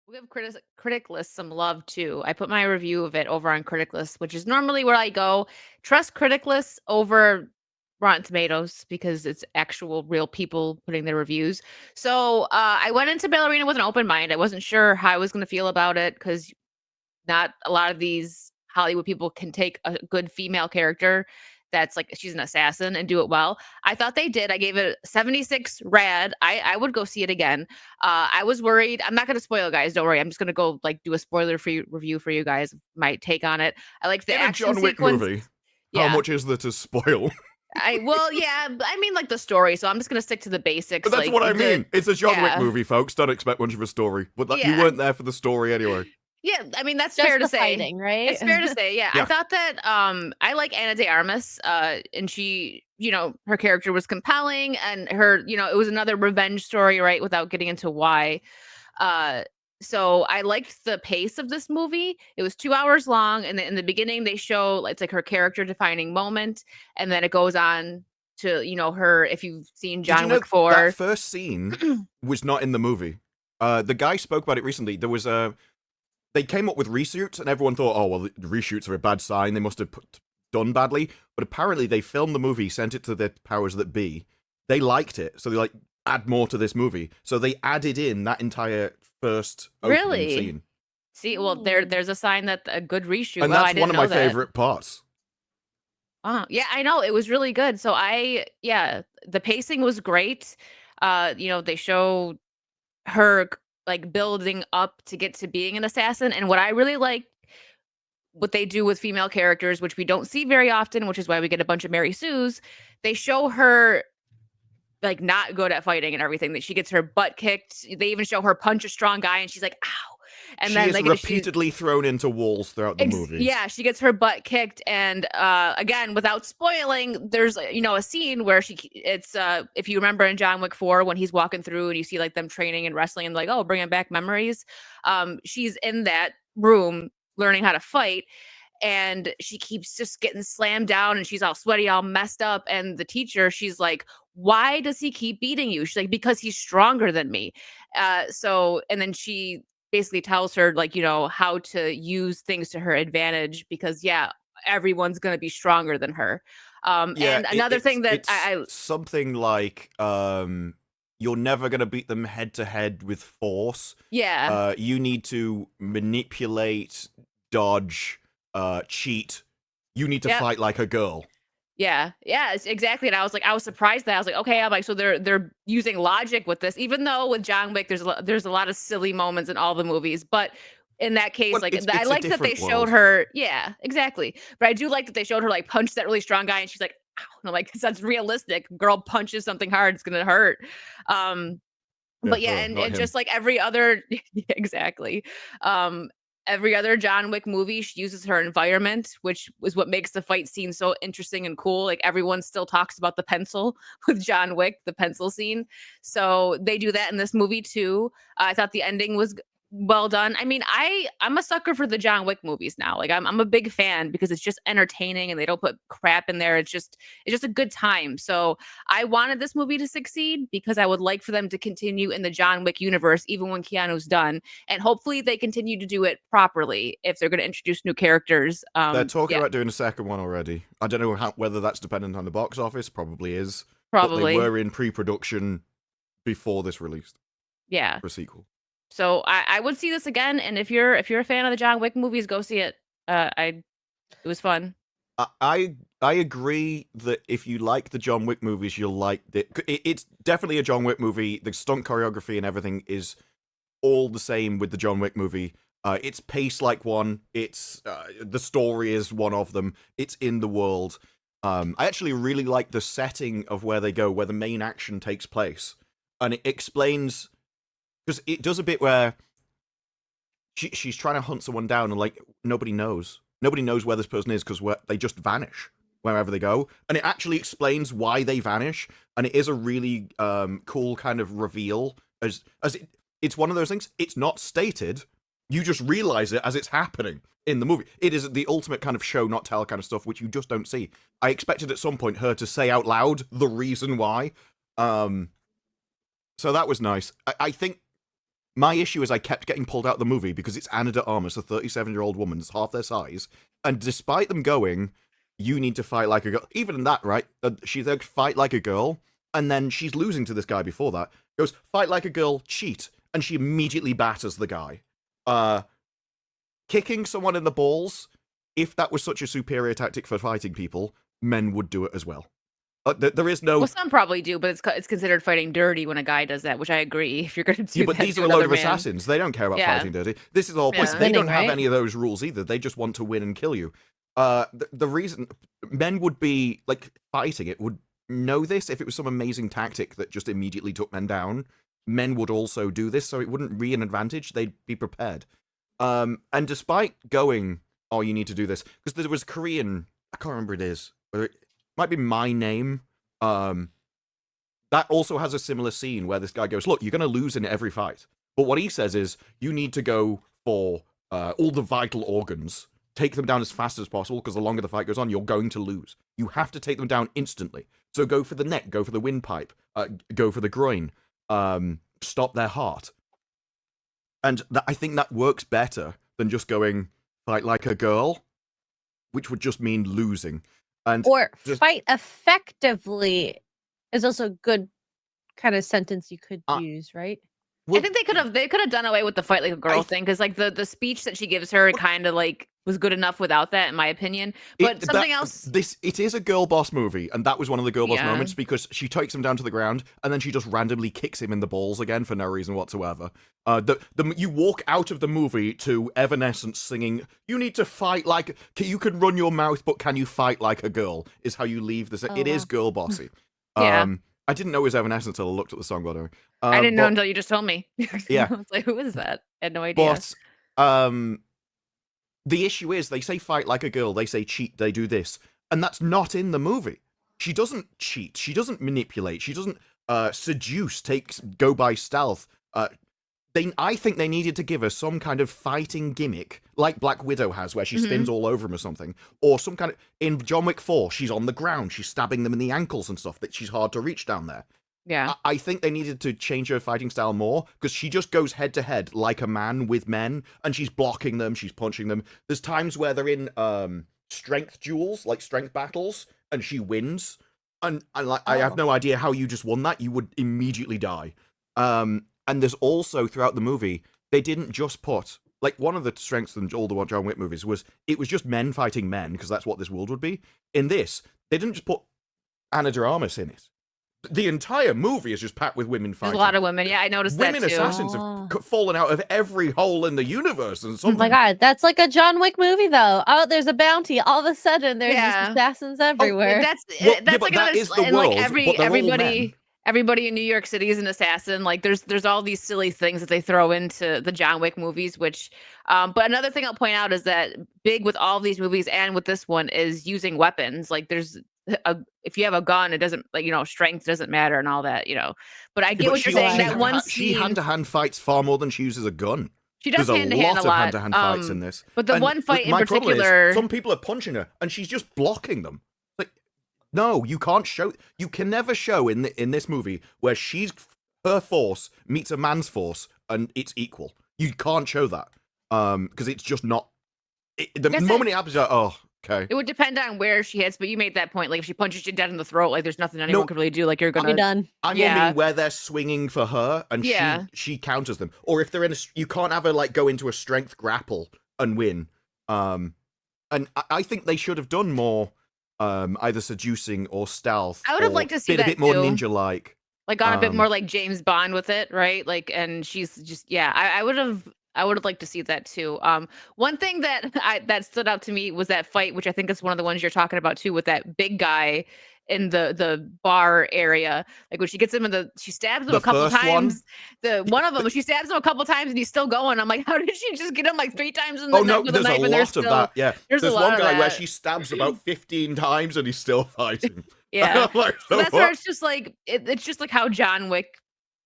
We give Critic List some love too. I put my review of it over on Critic List, which is normally where I go. Trust Critic List over Rotten Tomatoes because it's actual real people putting their reviews. So I went into Ballerina with an open mind. I wasn't sure how I was going to feel about it because not a lot of these Hollywood people can take a good female character that's like she's an assassin and do it well. I thought they did. I gave it 76 rad. I would go see it again. I was worried. I'm not going to spoil, guys. Don't worry. I'm just going to go like do a spoiler free review for you guys. My take on it. I like the In a action John Wick sequence. movie, how Yeah. much is there to spoil? Yeah. I mean, like the story. So I'm just going to stick to the basics. That's Like what I the mean. It's a John Wick yeah. movie, folks. Don't expect much of a story. But you Yeah. weren't there for the story anyway. Yeah, I mean, that's fair Just to the say. fighting, right? It's fair to say, yeah. I Yeah. thought that, I like Ana de Armas, and she, her character was compelling and her, it was another revenge story, right, without getting into why. Uh, so I liked the pace of this movie. It was 2 hours long, and in the beginning, they show it's like her character defining moment, and then it goes on to, her if you've seen Did you John know Wick that 4. first scene was not in the movie? The guy spoke about it recently. There was a they came up with reshoots, and everyone thought, oh well, the reshoots are a bad sign. They must have done badly. But apparently, they filmed the movie, sent it to the powers that be. They liked it, so they like add more to this movie. So they added in that entire first opening Really? scene, See, well, there's a sign that a good reshoot. and Wow, I that's one didn't of my know that. favorite parts. Yeah, I know. It was really good. So yeah, the pacing was great. They show her like building up to get to being an assassin. And what I really like what they do with female characters, which we don't see very often, which is why we get a bunch of Mary Sue's, they show her like not good at fighting and everything, that she gets her butt kicked. They even show her punch a strong guy and she's like, ow. And She then is like she repeatedly thrown into walls throughout the movie. Yeah, she gets her butt kicked, and again, without spoiling, there's a scene where it's if you remember in John Wick 4 when he's walking through and you see like them training and wrestling and like, oh, bringing back memories. She's in that room learning how to fight, and she keeps just getting slammed down, and she's all sweaty, all messed up. And the teacher, she's like, why does he keep beating you? She's like, because he's stronger than me. And then she basically tells her like, how to use things to her advantage because yeah, everyone's going to be stronger than her. Yeah, And another thing that it's something like you're never gonna beat them head to head with force. yeah, You need to manipulate, dodge, cheat. You need to yep. fight like a girl. Yeah, yeah, it's exactly. And I was surprised that I was like, okay, I'm like, so they're using logic with this, even though with John Wick, there's a lot of silly moments in all the movies, but in that case, Well, like I it's a liked that they different showed world. her, yeah, exactly. But I do like that they showed her like punch that really strong guy, and she's like, ow. And I'm like, 'cause that's realistic. Girl punches something hard, it's gonna hurt. Um, Yeah, but yeah, her, and not him. just like every other exactly. Um, every other John Wick movie, she uses her environment, which is what makes the fight scene so interesting and cool. Like everyone still talks about the pencil with John Wick, the pencil scene. So they do that in this movie too. I thought the ending was well done. I mean, I'm a sucker for the John Wick movies now. Like I'm a big fan because it's just entertaining and they don't put crap in there. It's just a good time. So I wanted this movie to succeed because I would like for them to continue in the John Wick universe, even when Keanu's done. And hopefully they continue to do it properly if they're going to introduce new characters. They're talking Yeah, about doing a second one already. I don't know whether that's dependent on the box office. Probably is, but they probably. were in pre-production before this released Yeah. for a sequel. So I would see this again. And if you're a fan of the John Wick movies, go see it. It was fun. I agree that if you like the John Wick movies, you'll like it's definitely a John Wick movie. The stunt choreography and everything is all the same with the John Wick movie. It's paced like one. It's the story is one of them. It's in the world. I actually really like the setting of where they go, where the main action takes place, and it explains because it does a bit where she's trying to hunt someone down and like nobody knows where this person is because they just vanish wherever they go, and it actually explains why they vanish, and it is a really cool kind of reveal it's one of those things. It's not stated, you just realize it as it's happening in the movie. It is the ultimate kind of show not tell kind of stuff, which you just don't see. I expected at some point her to say out loud the reason why, so that was nice. I think My issue is I kept getting pulled out of the movie because it's Anna de Armas, a 37-year-old woman that's half their size, and despite them going, you need to fight like a girl. Even in that, right? She's like, fight like a girl, and then she's losing to this guy before that. Goes, fight like a girl, cheat, and she immediately batters the guy. Kicking someone in the balls, if that was such a superior tactic for fighting people, men would do it as well. There is no. Well, some probably do, but it's considered fighting dirty when a guy does that, which I agree. If you're going to Yeah, do but that these to are a load another of man, assassins. They don't care about yeah, fighting dirty. This is the whole point. yeah. They don't Winning, have right? any of those rules either. They just want to win and kill you. The reason men would be like fighting it would know this if it was some amazing tactic that just immediately took men down. Men would also do this, so it wouldn't be an advantage. They'd be prepared. And despite going, oh, you need to do this because there was Korean. I can't remember it is. Whether it might be My Name. That also has a similar scene where this guy goes, look, you're going to lose in every fight. But what he says is, you need to go for all the vital organs, take them down as fast as possible, because the longer the fight goes on, you're going to lose. You have to take them down instantly. So go for the neck, go for the windpipe, go for the groin, stop their heart. And I think that works better than just going, fight like a girl, which would just mean losing. And Or just, fight effectively is also a good kind of sentence you could use, right? I think they could have done away with the fight like a girl thing because like the speech that she gives her kind of like was good enough without that in my opinion. But something else. It is a girl boss movie, and that was one of the girl boss Yeah. moments because she takes him down to the ground and then she just randomly kicks him in the balls again for no reason whatsoever. You walk out of the movie to Evanescence singing, "You need to fight like you can run your mouth, but can you fight like a girl?" Is how you leave this. Oh, It is wow. girl bossy. Yeah. I didn't know it was Evanescence until I looked at the song, by the way. I didn't know but- until you just told me. Yeah. I was like, who is that? I had no idea. But the issue is they say fight like a girl, they say cheat, they do this, and that's not in the movie. She doesn't cheat, she doesn't manipulate, she doesn't seduce, go by stealth. I think they needed to give her some kind of fighting gimmick, like Black Widow has, where she spins all over him or something, or some kind of. In John Wick 4, she's on the ground, she's stabbing them in the ankles and stuff. That she's hard to reach down there. Yeah. I think they needed to change her fighting style more because she just goes head to head like a man with men, and she's blocking them, she's punching them. There's times where they're in strength duels, like strength battles, and she wins. And I have no idea how you just won that. You would immediately die. And there's also throughout the movie, they didn't just put like one of the strengths in all the John Wick movies was it was just men fighting men because that's what this world would be. In this, they didn't just put Anna de Armas in it. The entire movie is just packed with women fighting. There's a lot of women. Yeah, I noticed Women that too. assassins have fallen out of every hole in the universe, and Oh some. my god, that's like a John Wick movie, though. Oh, there's a bounty. All of a sudden, there's Yeah. just assassins everywhere. That's Well, yeah, that's but like that another, is the and like world, but they're all men. everybody in New York City is an assassin. Like there's all these silly things that they throw into the John Wick movies, which but another thing I'll point out is that big with all these movies and with this one is using weapons. Like if you have a gun, it doesn't like strength doesn't matter and all that, But I get what you're saying. That one She scene, hand-to-hand fights far more than she uses a gun. she does There's hand-to-hand lot a of lot. hand-to-hand fights in this. But the And one fight in my problem is, particular, some people are punching her, and she's just blocking them. Like, no, you can't show. You can never show in this movie where her force meets a man's force, and it's equal. You can't show that because it's just not. The moment it happens, you're like, oh, okay. it would depend on where she hits, but you made that point. Like if she punches you dead in the throat, like there's nothing anyone can really do. Like you're I'll gonna be done. I more mean where they're swinging for her and she counters them, or if they're in you can't have her like go into a strength grapple and win. And I think they should have done more, either seducing or stealth. I would have liked to see a that bit more too. ninja-like. Like gone a bit more like James Bond with it, right? Like, and she's just I would have liked to see that too. One thing that stood out to me was that fight, which I think is one of the ones you're talking about too, with that big guy in the bar area. Like when she gets him she stabs him a couple times. One of them, she stabs him a couple times and he's still going. I'm like, how did she just get him like 3 times in the neck with a knife? There's a lot of that. Yeah, there's a lot one of guy where that. she stabs about 15 times and he's still fighting. Yeah, like, so that's where it's just like it's just like how John Wick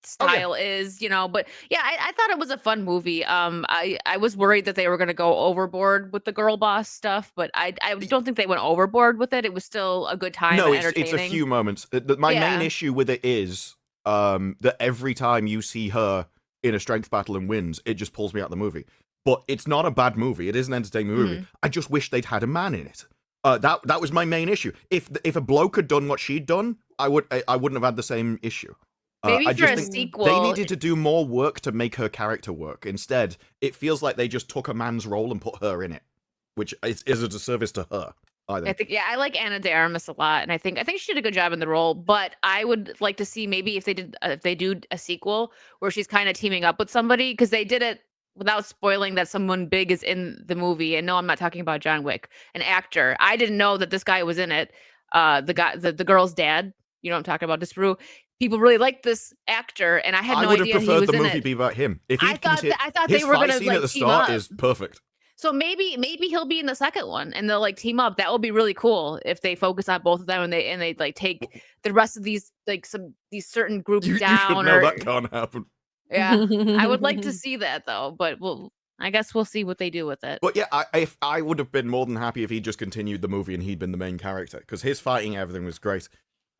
style is, but yeah, I thought it was a fun movie. I was worried that they were going to go overboard with the girl boss stuff, but I don't think they went overboard with it. It was still a good time. No, and it's a few moments. My main Yeah. issue with it is that every time you see her in a strength battle and wins, it just pulls me out of the movie. But it's not a bad movie. It is an entertaining movie. Mhm. I just wish they'd had a man in it. That was my main issue. If a bloke had done what she'd done, I wouldn't have had the same issue. Maybe I for just a think they sequel, needed to do more work to make her character work. Instead, it feels like they just took a man's role and put her in it, which is a disservice to her. I I think. think I like Anna de Armas a lot, and I think she did a good job in the role. But I would like to see maybe if they do a sequel where she's kind of teaming up with somebody, because they did it without spoiling that someone big is in the movie. And no, I'm not talking about John Wick, an actor. I didn't know that this guy was in it. The girl's dad. You know what I'm talking about, Disparu. People really like this actor, and I had I no would have idea he preferred was the in movie it. be about him. If I he'd thought continued, I thought his they were fight gonna scene at the team start up. is perfect. So maybe he'll be in the second one, and they'll like team up. That would be really cool if they focus on both of them, and they like take the rest of these like these certain groups You should down. know Or that can't happen. yeah, I would like to see that though, but I guess we'll see what they do with it. But yeah, if I would have been more than happy if he just continued the movie and he'd been the main character, because his fighting, everything was great.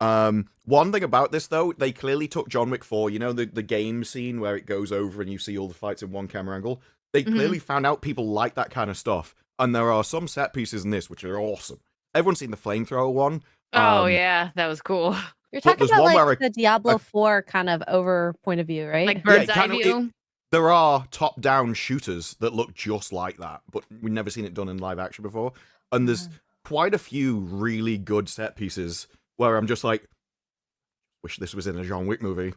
One thing about this though, they clearly took John Wick 4, you know, the game scene where it goes over and you see all the fights in one camera angle. They clearly found out people like that kind of stuff, and there are some set pieces in this which are awesome. Everyone's seen the flamethrower one. Oh yeah, that was cool. You're But talking there's about one like where the Diablo 4 kind of over point of view, right? Like bird's eye kind of. view. There are top-down shooters that look just like that, but we've never seen it done in live action before. And there's quite a few really good set pieces where I'm just like, wish this was in a John Wick movie.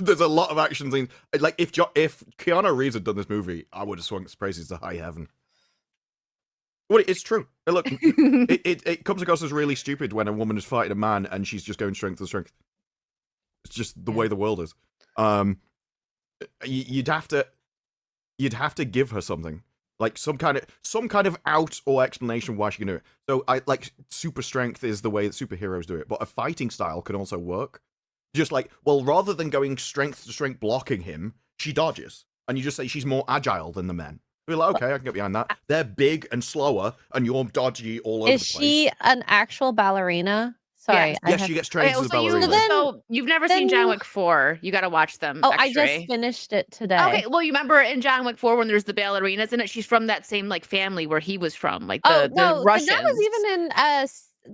There's a lot of action scenes. Like if Keanu Reeves had done this movie, I would have swung his praises to high heaven. Well, it's true. Look, it comes across as really stupid when a woman is fighting a man and she's just going strength to strength. It's just the way the world is. You'd have to give her something, like some kind of out or explanation why she can do it. So I like super strength is the way that superheroes do it, but a fighting style can also work. Just like, well, rather than going strength to strength blocking him, she dodges, and you just say she's more agile than the men. We're like, okay, I can get behind that. They're big and slower, and you're dodgy all over the place. Is she an actual ballerina? Sorry. Yes, she gets trained as a so ballerina. you've never seen John Wick 4. You got to watch them. Oh, I X-ray. just finished it today. Okay, well, you remember in John Wick 4 when there's the ballerinas in it, she's from that same like family where he was from, like the Russians. That was even in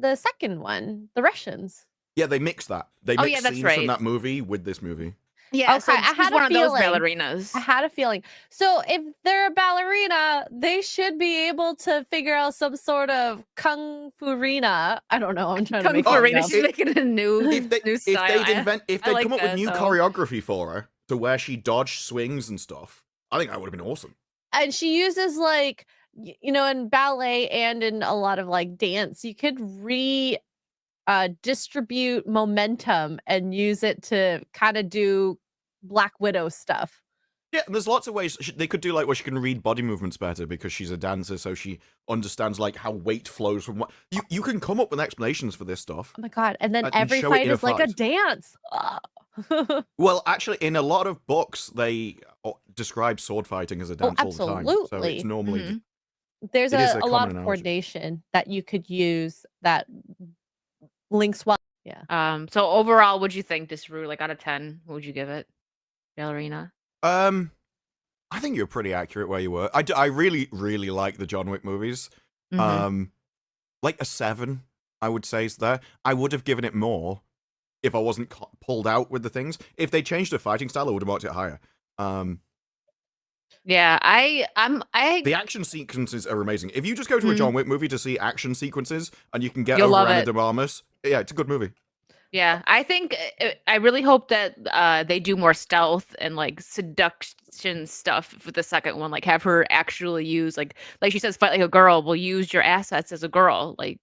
the second one, the Russians. Yeah, they mix that. They mix scenes from that movie with this movie. Yeah, okay, so I had one a of those feeling. ballerinas. I had a feeling. So if they're a ballerina, they should be able to figure out some sort of kung fu-rina. I don't know. I'm trying to make Kung-fu-rina. She's making a new style. If they come up with new choreography for her to where she dodged swings and stuff, I think that would have been awesome. And she uses like, you know, in ballet and in a lot of like dance, you could distribute momentum and use it to kind of do Black Widow stuff. Yeah, there's lots of ways they could do, like, where she can read body movements better because she's a dancer, so she understands like how weight flows from what. You can come up with explanations for this stuff. Oh my god! And then every fight is like a dance. Well, actually, in a lot of books, they describe sword fighting as a dance all the time. So it's normally there's a lot of coordination that you could use that links well. Yeah. So overall, what'd you think, Disru? Like out of 10, what would you give it? Ballerina. I think you're pretty accurate where you were. I really, really like the John Wick movies. Like a 7, I would say is there. I would have given it more if I wasn't pulled out with the things. If they changed the fighting style, I would have marked it higher. Yeah, the action sequences are amazing. If you just go to a John Wick movie to see action sequences and you can get You'll over Ana de Armas, yeah, it's a good movie. Yeah, I think I really hope that they do more stealth and like seduction stuff for the second one. Like have her actually use like she says, fight like a girl. Well, use your assets as a girl. Like,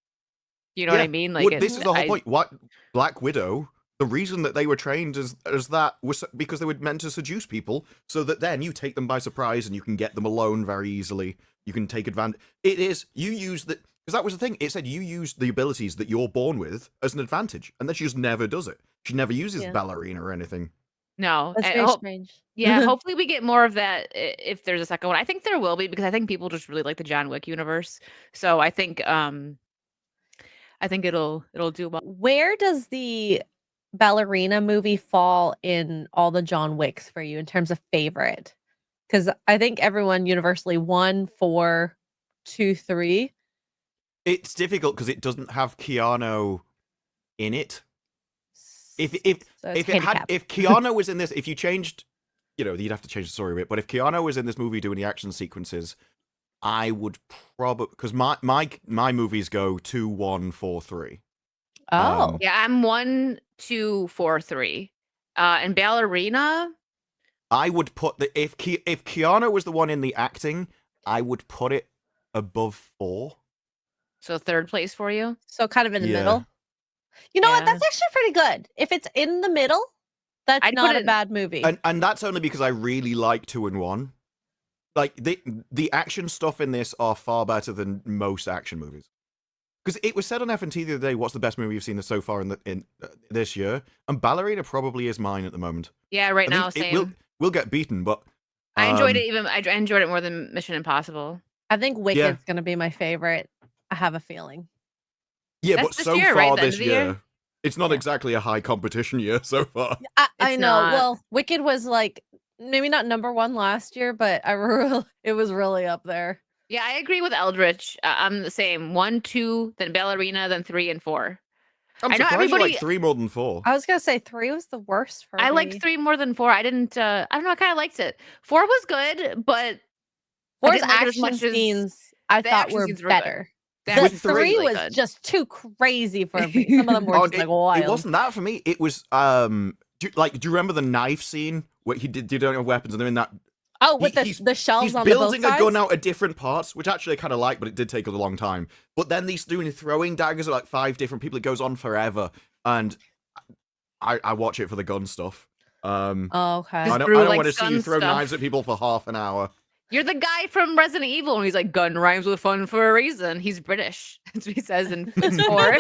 you know what I mean? Like this is the whole point. What Black Widow? The reason that they were trained as that was because they were meant to seduce people, so that then you take them by surprise and you can get them alone very easily. You can take advantage. It is you use the. Because that was the thing. It said you use the abilities that you're born with as an advantage. And then she just never does it. She never uses Ballerina or anything. No. That's very strange. Yeah, hopefully we get more of that if there's a second one. I think there will be, because I think people just really like the John Wick universe. So I think it'll do well. Where does the Ballerina movie fall in all the John Wicks for you in terms of favorite? Because I think everyone universally 1, 4, 2, 3. It's difficult because it doesn't have Keanu in it. If So it's if Keanu was in this, if you changed, you'd have to change the story a bit. But if Keanu was in this movie doing the action sequences, I would probably, because my movies go 2, 1, 4, 3. Oh. Yeah, I'm 1, 2, 4, 3. And Ballerina, I would put if Keanu was the one in the acting, I would put it above 4. so third place for you. So kind of in the Yeah. middle. You know what? Yeah. That's actually pretty good. If it's in the middle, that's I'd put not it a in- bad movie. And that's only because I really like 2 and 1. Like the action stuff in this are far better than most action movies. Because it was said on FNT the other day, what's the best movie you've seen so far in this year? And Ballerina probably is mine at the moment. Yeah, right now, It same. will get beaten, but I enjoyed it I enjoyed it more than Mission Impossible. I think Wick Yeah. is going to be my favorite. I have a feeling. Yeah, That's but this so year, far right? The end this of the year? year, it's not Yeah. exactly a high competition year so far. I It's know. not. Well, Wicked was like maybe not number 1 last year, but it was really up there. Yeah, I agree with Eldritch. I'm the same. 1, 2, then Ballerina, then 3 and 4. I'm I know surprised you like everybody- 3 more than 4. I was going to say 3 was the worst for me. I liked 3 more than 4. I didn't. I don't know. I kind of liked it. 4 was good, but 4's didn't like it as action much as- scenes I the thought action were scenes were good. better. The The action scenes were 3 really was good. just too crazy for me. Some of them were just like wild. It wasn't that for me. It was do you remember the knife scene where he don't have weapons and they're in that? Oh, with he's the shells He's on the both building a sides? gun out of different parts, which actually I kind of like, but it did take a long time. But then these doing throwing daggers at like 5 different people. It goes on forever, and I watch it for the gun stuff. Oh, okay. I don't through, want to like, see you gun throw stuff. knives at people for half an hour. You're the guy from Resident Evil, and he's like, gun rhymes with fun for a reason. He's British. That's what he says in 4.